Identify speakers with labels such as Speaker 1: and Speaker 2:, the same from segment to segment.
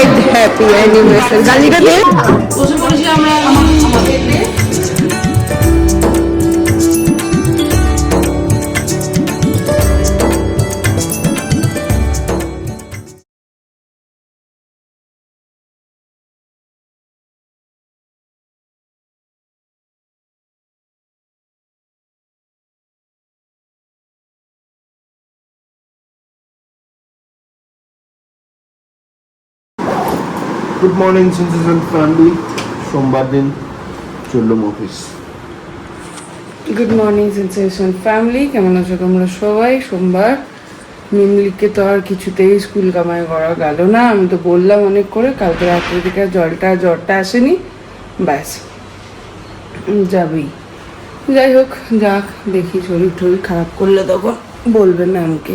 Speaker 1: Belated happy anniversary. গালিটা দে। বসে পড়েছি আমরা আমাদের
Speaker 2: গুড মর্নিং সেন্সেশন ফ্যামিলি। সোমবার দিন চললাম office.
Speaker 1: Good morning sensation family, কেমন আছো তোমরা সবাই? সোমবার মিমলিকে তো আর কিছুতেই স্কুল কামাই করা গেল না। আমি তো বললাম অনেক করে, কালকে রাত্রে থেকে জ্বরটা আসেনি, ব্যাস যাবেই। যাই হোক, যাক, দেখি শরীর টরীর খারাপ করলে তখন বলবেন না আমাকে।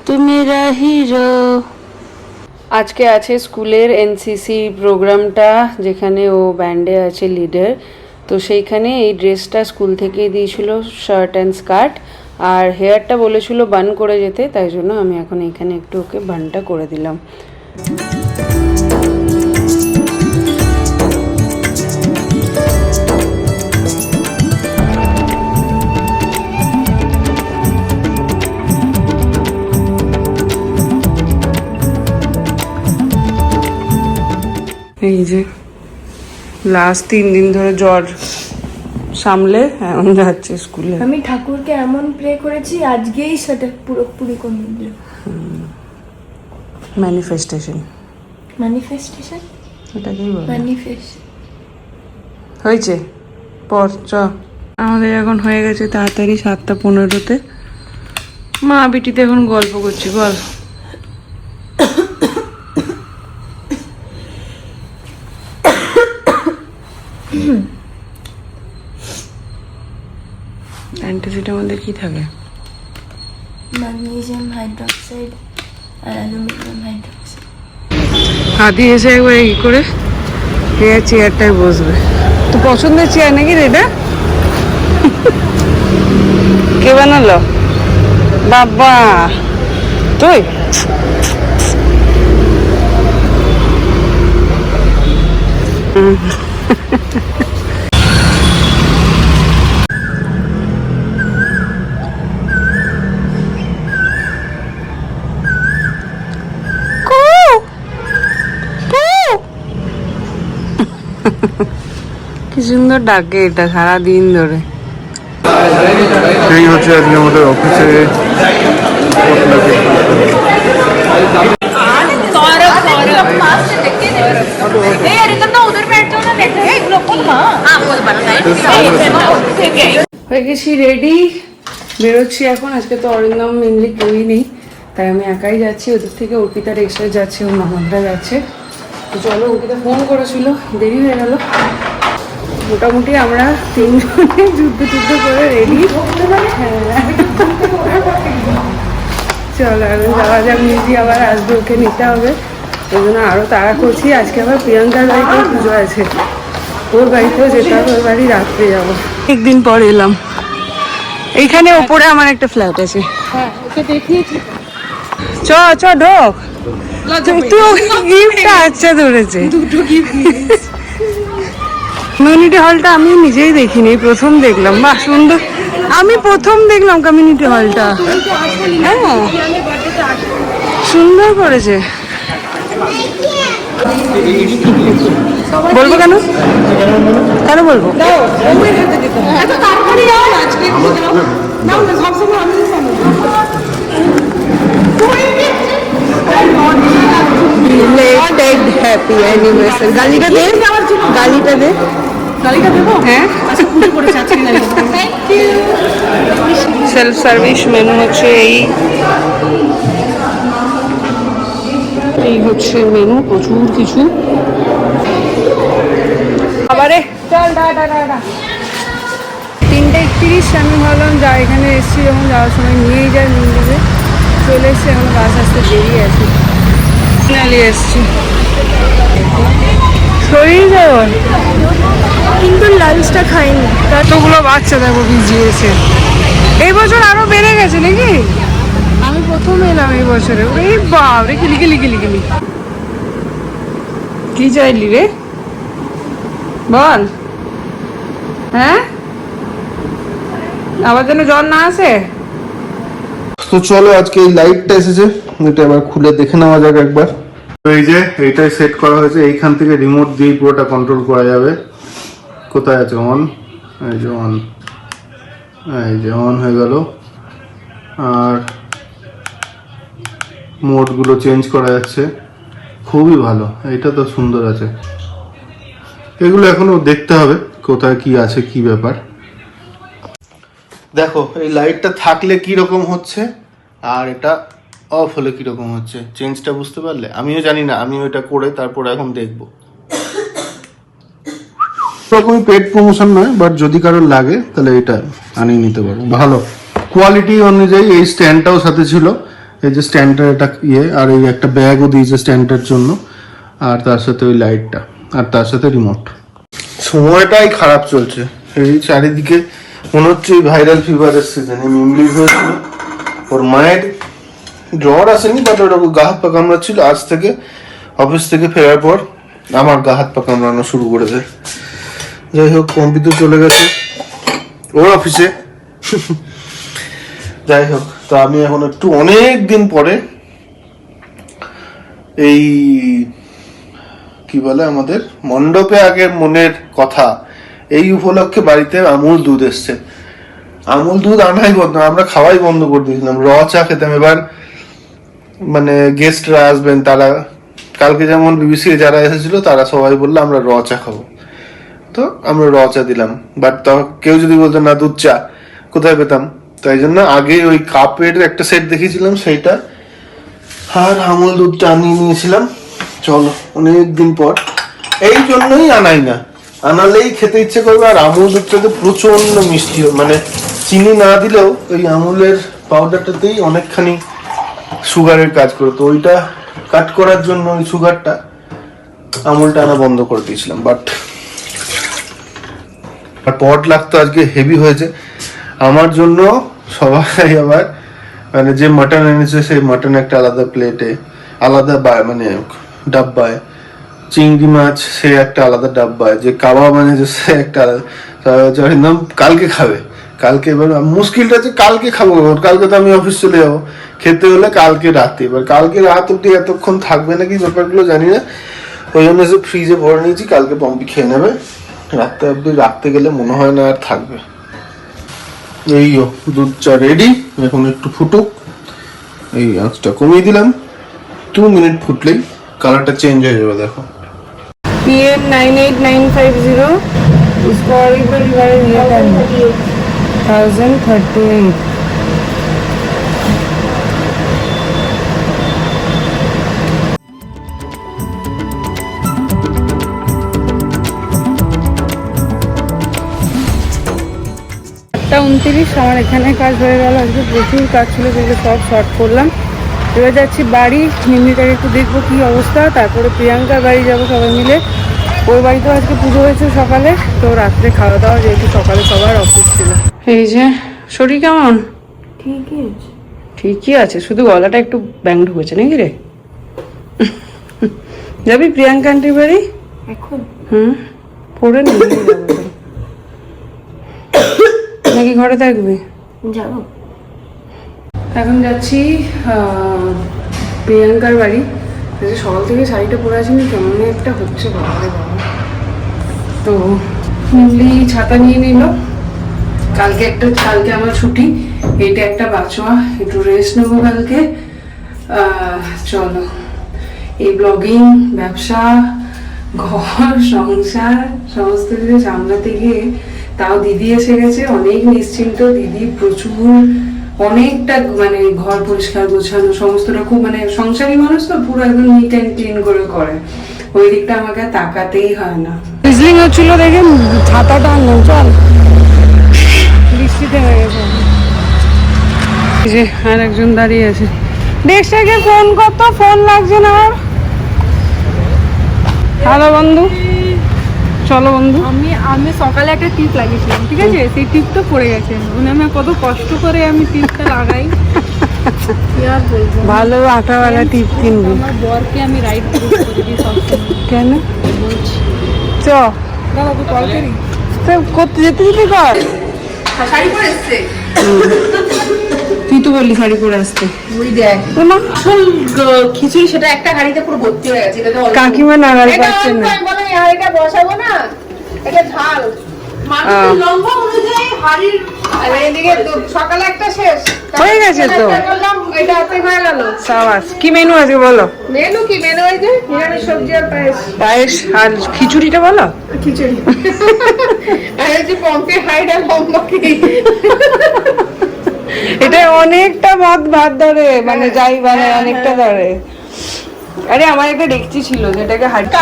Speaker 1: তুমি হিরো। আজকে আছে স্কুলের এনসিসি প্রোগ্রামটা, যেখানে ও ব্যান্ডে আছে লিডার। তো সেইখানে এই ড্রেসটা স্কুল থেকেই দিয়েছিল, শার্ট অ্যান্ড স্কার্ট, আর হেয়ারটা বলেছিল বান করে যেতে, তাই জন্য আমি এখন এখানে একটু ওকে বানটা করে দিলাম। এই যে লাস্ট 3 দিন ধরে জ্বর সামলে এখন যাচ্ছে স্কুলে।
Speaker 3: আমি ঠাকুরকে এমন প্রে করেছি, আজকেই সেটা পুরোপুরি কমে দিল।
Speaker 1: ম্যানিফেস্টেশন এটাকেই বলে। হয়েছে পর চ। আমাদের এখন হয়ে গেছে তাড়াতাড়ি 7:15-তে। মা বিটিতে এখন গল্প করছি, বল। অ্যান্টাসিডের মধ্যে কি থাকে?
Speaker 3: ম্যাগনেসিয়াম হাইড্রোক্সাইড আর অ্যালুমিনিয়াম হাইড্রোক্সাইড।
Speaker 1: হাতি এসে একবার কি করে চেয়ারটায় বসবে। তো পছন্দের চেয়ার নাকি রে এটা? কে বানালো? বাবা তুই? কি সুন্দর ডাকে এটা সারাদিন ধরে।
Speaker 2: এই হচ্ছে আজকে আমাদের অফিসে
Speaker 1: হয়ে গেছি রেডি, বেরোচ্ছি এখন। আজকে তো অরিন্দম মেনলি কেউই নেই, তাই আমি একাই যাচ্ছি। ওদের থেকে অর্পিতার এক্সট্রা যাচ্ছে, ওর মামারা যাচ্ছে। তো চলো, অর্পিতা ফোন করেছিল, দেরি হয়ে গেল। মোটামুটি আমরা 3 জনে যুদ্ধ করে রেডি। চলো এখন যাওয়া যাক, মিজি আবার আসবে, ওকে নিতে হবে, ওই জন্য আরও তাড়া করছি। আজকে আবার প্রিয়াঙ্কার বাড়িতেও পুজো আছে, ওর বাড়িতেও যেতে হবে, ওর বাড়ি রাত্রে যাবো। একদিন পর এলাম। এইখানে ওপরে আমার একটা ফ্ল্যাট আছে। হ্যাঁ, ওকে দেখিয়েছি। চ ঢোক। তুই গিফটটা আচ্ছা ধরেছে, দুটো গিফট। কমিউনিটি হলটা আমি নিজেই দেখিনি, প্রথম দেখলাম। বাহ সুন্দর, আমি প্রথম দেখলাম কমিউনিটি হলটা। হ্যাঁ সুন্দর করেছে। বলবো কেন বলবো? Belated happy anniversary. গালিটা দে। গালিটা দেবো? হ্যাঁ। সেলফ সার্ভিস মেনু হচ্ছে এই হচ্ছে মেনু, প্রচুর কিছু। আবারে চল 3:31। আমি ভাবলাম যা, এখানে এসছি যখন যাওয়ার সময় নিয়েই যায় মন্দিরে। চলে এসছি, এখন বাস আসতে দেরি আছে। ফাইনালি এসছি। শরীর যাওয়ার
Speaker 3: কিন্তু লাঞ্চটা খাইনি।
Speaker 1: কতগুলো বাচ্চা দেখো ভিজিয়েছে। এই বছর আরো বেড়ে গেছে নাকি? আমি প্রথম এলাম এই বছরে। এই বাপরে, কিলি কি চাইলি রে বল? হ্যাঁ, আবার যেন জ্বর না আসে।
Speaker 2: তো চলো, আজকে এই লাইটটা এসেছে, এটা এবার খুলে দেখে নেওয়া যাক একবার। তো এই যে এইটাই সেট করা হয়েছে, এইখান থেকে রিমোট দিয়ে পুরোটা কন্ট্রোল করা যাবে। কোথায় আছে অন? এই যে অন, এই যে অন হয়ে গেল। আর মোডগুলো চেঞ্জ করা যাচ্ছে, খুবই ভালো। এইটা তো সুন্দর আছে। এগুলো এখনো দেখতে হবে কোথায় কি আছে, কি ব্যাপার। দেখো এই লাইটটা থাকলে কি রকম হচ্ছে আর এটা অফ হলে কি রকম হচ্ছে, চেঞ্জটা বুঝতে পারলে? আমিও জানি না, আমি ওইটা করে তারপরে এখন দেখবো। এরকমই পেড প্রমোশন নয়, বাট যদি কারোর লাগে তাহলে এটা আনিয়ে নিতে পারো। ভালো কোয়ালিটি অনুযায়ী এই স্ট্যান্ডটাও সাথে ছিল। এই যে স্ট্যান্ডটার এটা ইয়ে, আর এই একটা ব্যাগও দিয়েছে স্ট্যান্ডটার জন্য, আর তার সাথে ওই লাইটটা, আর তার সাথে রিমোট। সময়টাই খারাপ চলছে, এই চারিদিকে মনে হচ্ছে ভাইরাল ফিভারের সিজনে মিমলি হয়েছিল। ওর মায়ের জ্বর আসেনি, বাট ওর গা হাত পা কামড়াচ্ছিল। আজ থেকে অফিস থেকে ফেরার পর আমার গা হাত পা কামড়ানো শুরু করে দেয়। যাই হোক, কম্পিউটার চলে গেছে ওর অফিসে। যাই হোক, তো আমি এখন একটু অনেক দিন পরে এই কি বলে আমাদের মণ্ডপে আগে মনের কথা, এই উপলক্ষে বাড়িতে আমুল দুধ এসছে। আমুল দুধ আনাই বন্ধ, আমরা খাওয়াই বন্ধ করে দিয়েছিলাম, র চা খেতাম। এবার মানে গেস্টরা আসবেন, তারা কালকে যেমন বিবিসি যারা এসেছিল তারা সবাই বললো আমরা র চা খাবো, তো আমরা র চা দিলাম। বাট কেউ যদি বলতো না দুধ চা, কোথায় পেতাম? তাই জন্য আগে ওই কাপের একটা সেট দেখিয়েছিলাম সেইটা, আর আমুল দুধটা আনিয়ে নিয়েছিলাম। চলো, অনেক দিন পর, এই জন্যই আনাই না, আনালেই খেতে ইচ্ছে করবে। আর আমুল দুধটা তো প্রচন্ড মিষ্টি, মানে চিনি না দিলেও ওই আমুলের পাউডারটাতেই অনেকখানি সুগারের কাজ করে। তো ওইটা কাট করার জন্য ওই সুগারটা আমুলটা আনা বন্ধ করে দিয়েছিলাম। বাট পট লাগতো আজকে হেভি হয়েছে আমার জন্য। সবাই আবার মানে যে মাটন এনেছে সেই মাটন একটা আলাদা প্লেটে, আলাদা মানে ডাব্বায়, চিংড়ি মাছ সে একটা আলাদা ডাব্বায়, যে কাবাব এনেছে সে একটা আলাদা। একদম কালকে খাবে, কালকে। এবার মুশকিলটা আছে কালকে খাবো, কালকে তো আমি অফিস চলে যাবো, খেতে হলে কালকে রাতে। এবার কালকে রাত অব্দি এতক্ষণ থাকবে নাকি ব্যাপারগুলো জানি না, ওই জন্য সে ফ্রিজে ভরে নিয়েছি, কালকে পম্পি খেয়ে নেবে। রাতে অব্দি রাখতে গেলে মনে হয় না আর থাকবে। এই দুধ চা রেডি, এখন একটু ফুটুক। এই আঁচটা কমিয়ে দিলাম, 2 মিনিট ফুটলেই কালারটা চেঞ্জ হয়ে যাবে। দেখো
Speaker 1: PM 98950 इसको और एक बार रिवाइज किया था 1038। একটা 29 আমার এখানে কাজ হয়ে গেল। আজকে প্রচুর কাজ ছিল, সেগুলো সব শর্ট করলাম। এবার যাচ্ছি বাড়ি, মিমিটাকে একটু দেখবো কি অবস্থা, তারপরে প্রিয়াঙ্কার বাড়ি যাবো সবাই মিলে। ওর বাড়িতেও আজকে পুজো হয়েছে সকালে, তো রাত্রে খাওয়া দাওয়া, যেহেতু সকালে সবার অফিস ছিল। এই যে শরীর কেমন?
Speaker 3: ঠিকই আছে।
Speaker 1: ঠিকই আছে, শুধু গলাটা একটু ব্যাং ঢুকেছে নাকি রে? যাবি প্রিয়াঙ্কা আন্টির বাড়ি
Speaker 3: এখন?
Speaker 1: পড়ে নিয়ে যাবো নাকি ঘরে থাকবি?
Speaker 3: যাবো।
Speaker 1: এখন যাচ্ছি প্রিয়াঙ্কার বাড়ি। সকাল থেকে শাড়িটা পরে আছি না, কেমন একটা হচ্ছে বাবা রে বাবা। তো মিমলি ছাতা নিয়ে নিল, কালকে আমার ছুটি, এইটা একটা বাঁচোয়া, একটু রেস্ট নেবো কালকে। চলো, এই ব্লগিং, ব্যবসা, ঘর সংসার সমস্ত কিছু সামলাতে গিয়ে, তাও দিদি এসে গেছে, অনেক নিশ্চিন্ত। দিদি প্রচুর অনেকটা মানে ঘর পরিষ্কার গোছানো সমস্তটা, খুব মানে সংসারী মানুষ তো, পুরো একদম নিট অ্যান্ড ক্লিন করে করে। ওই দিকটা আমাকে তাকাতেই হয় না। সিজলিং হচ্ছিল দেখে ছাতাটা আনলাম, চল বৃষ্টিতে হয়ে গেছে। এই যে আর একজন দাঁড়িয়ে আছে, ডেস্টাকে ফোন করতো, ফোন লাগছে না আর। হ্যালো বন্ধু, চলো বন্ধু।
Speaker 4: আমি সকালে একটা টিপ লাগিয়েছিলাম, ঠিক আছে, সেই টিপটা পড়ে গেছে। মানে আমি কত কষ্ট করে আমি টিপটা লাগাই, কি আর বলবো।
Speaker 1: ভালো আটাওয়ালা টিপ কিনবি।
Speaker 4: আমার বরকে আমি রাইড করে দিই সবসময়।
Speaker 1: কেন?
Speaker 4: বলছি
Speaker 1: চ
Speaker 4: দাদা তুই কল করি।
Speaker 1: তো করতে যেতে যেতে কর।
Speaker 4: শাড়ি পরে এসছে।
Speaker 1: তুই তো বললি শাড়ি পরে আসতে।
Speaker 4: ওই দেখ
Speaker 1: না,
Speaker 4: আসল খিচুড়ি সেটা একটা গাড়িতে পুরো ভর্তি হয়ে গেছে। এটা
Speaker 1: কাকিমা নাগাল পাচ্ছে না।
Speaker 4: বলে আর এটা বসাবো না, এটা ঝাল মানুষের লম্বা অনুযায়ী হাড়ির। আর এদিকে সকালে একটা শেষ
Speaker 1: হয়ে গেছে তো।
Speaker 4: করলাম, এটা হাতে হয়ে গেল।
Speaker 1: সাবাস। কি মেনু আছে বলো?
Speaker 4: মেনু কি? মেনু এই যে নিরামিষ সবজি আর পায়েস।
Speaker 1: পায়েস আর খিচুড়িটা বলো।
Speaker 4: খিচুড়ি আর এই যে পম্পে হাইড আর লম্বা কি।
Speaker 1: এটা অনেকটা ভাত ধরে, মানে যাই মানে অনেকটা ধরে। আরে আমার একটা ডেকচি ছিল যেটাকে হাঁটতে।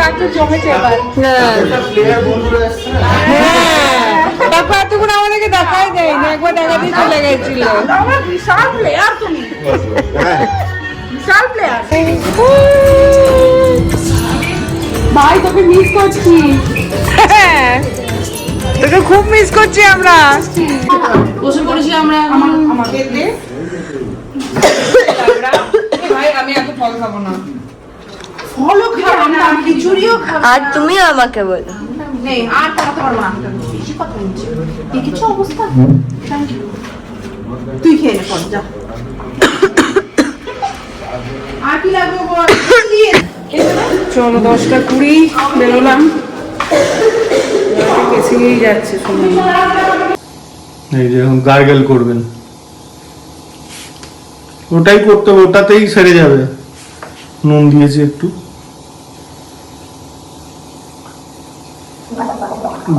Speaker 4: কাকু জমেছে এবার।
Speaker 2: প্লেয়ার বন্ধুরা এসছে না,
Speaker 1: তারপর এতক্ষণ আমাদেরকে দেখাই দেয়নি, একবার দেখা দিয়ে চলে গেছিল।
Speaker 4: আমার বিশাল প্লেয়ার তুমি, বিশাল প্লেয়ার। ভাই তোকে মিস করছি।
Speaker 1: হ্যাঁ, তোকে খুব মিস করছি আমরা।
Speaker 4: বসে পড়েছি আমরা। আমার খেতে ভাই আমি এত ফল খাবো না। ফলও খাবো না, খিচুড়িও খাবো।
Speaker 3: আর তুমি আমাকে বলো।
Speaker 4: নেই আর খাওয়াতে পারবো না। বেশি কথা বলছি। এই কিছু অবস্থা। Thank you. তুই খেয়ে নে পর যা। আর কি লাগবে বল?
Speaker 1: চলো 10:20 বেরোলাম। গেছিই যাচ্ছে শুনে।
Speaker 2: এই যে এখন গার্গেল করবেন, ওটাই করতে হবে, ওটাতেই সেরে যাবে। নুন দিয়েছি একটু।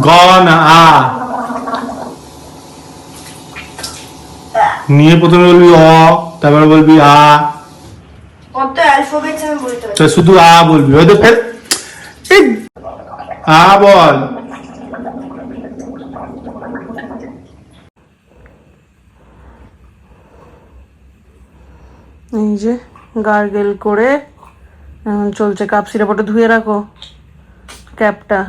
Speaker 2: গ না আ নিয়ে প্রথমে বলবি অ, তারপরে বলবি আ,
Speaker 3: কত অ্যালফাবেটস আমি বলতে পারি।
Speaker 2: তো শুধু আ বলবি। হয়তো ফের এই আ বল।
Speaker 1: এই যে গার্গেল করে এখন চলছে। কাপ সিরাপটা ধুয়ে রাখো, ক্যাপটা।